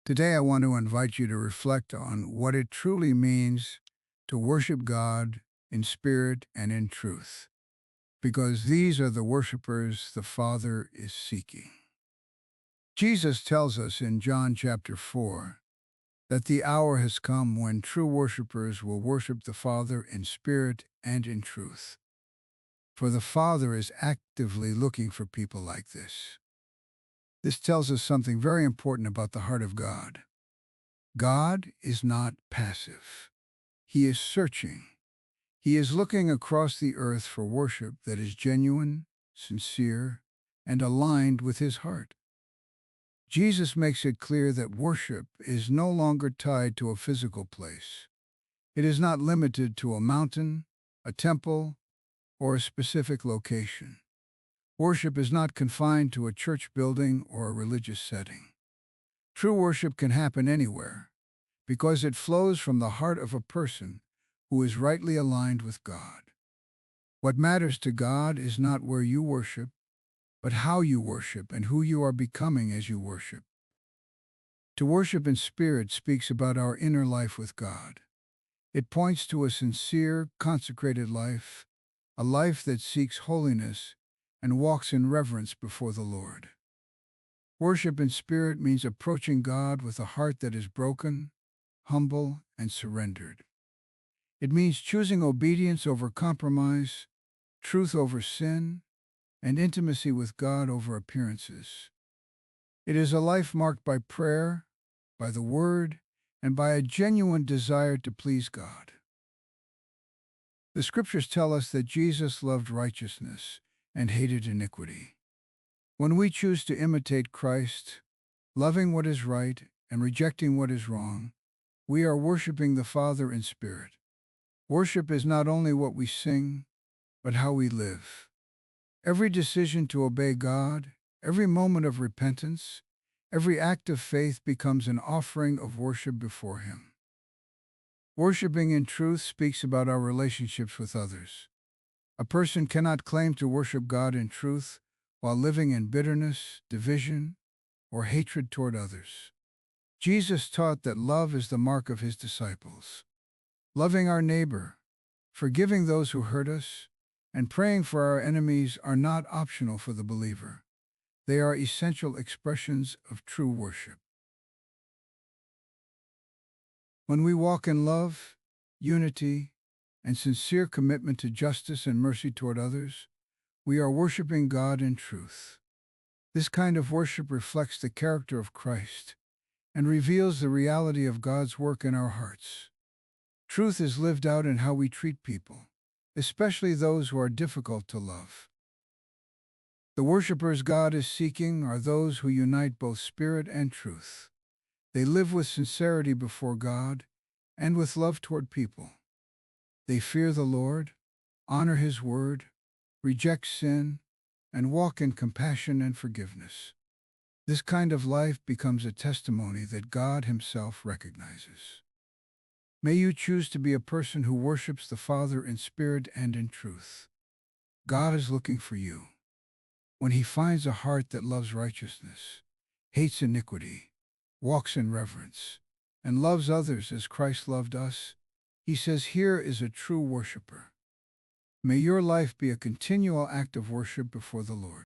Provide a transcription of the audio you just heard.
Today, I want to invite you to reflect on what it truly means to worship God in spirit and in truth, because these are the worshipers the Father is seeking. Jesus tells us in John chapter 4 that the hour has come when true worshipers will worship the Father in spirit and in truth. For the Father is actively looking for people like this. This tells us something very important about the heart of God. God is not passive. He is searching. He is looking across the earth for worship that is genuine, sincere, and aligned with his heart. Jesus makes it clear that worship is no longer tied to a physical place. It is not limited to a mountain, a temple, or a specific location. Worship is not confined to a church building or a religious setting. True worship can happen anywhere, because it flows from the heart of a person who is rightly aligned with God. What matters to God is not where you worship, but how you worship and who you are becoming as you worship. To worship in spirit speaks about our inner life with God. It points to a sincere, consecrated life, a life that seeks holiness and walks in reverence before the Lord. Worship in spirit means approaching God with a heart that is broken, humble, and surrendered. It means choosing obedience over compromise, truth over sin, and intimacy with God over appearances. It is a life marked by prayer, by the Word, and by a genuine desire to please God. The Scriptures tell us that Jesus loved righteousness and hated iniquity. When we choose to imitate Christ, loving what is right and rejecting what is wrong, we are worshiping the Father in spirit. Worship is not only what we sing, but how we live. Every decision to obey God, every moment of repentance, every act of faith becomes an offering of worship before Him. Worshiping in truth speaks about our relationships with others. A person cannot claim to worship God in truth while living in bitterness, division, or hatred toward others. Jesus taught that love is the mark of His disciples. Loving our neighbor, forgiving those who hurt us, and praying for our enemies are not optional for the believer. They are essential expressions of true worship. When we walk in love, unity, and sincere commitment to justice and mercy toward others, we are worshiping God in truth. This kind of worship reflects the character of Christ and reveals the reality of God's work in our hearts. Truth is lived out in how we treat people, especially those who are difficult to love. The worshipers God is seeking are those who unite both spirit and truth. They live with sincerity before God and with love toward people. They fear the Lord, honor His word, reject sin, and walk in compassion and forgiveness. This kind of life becomes a testimony that God Himself recognizes. May you choose to be a person who worships the Father in spirit and in truth. God is looking for you. When He finds a heart that loves righteousness, hates iniquity, walks in reverence, and loves others as Christ loved us, He says, "Here is a true worshiper." May your life be a continual act of worship before the Lord.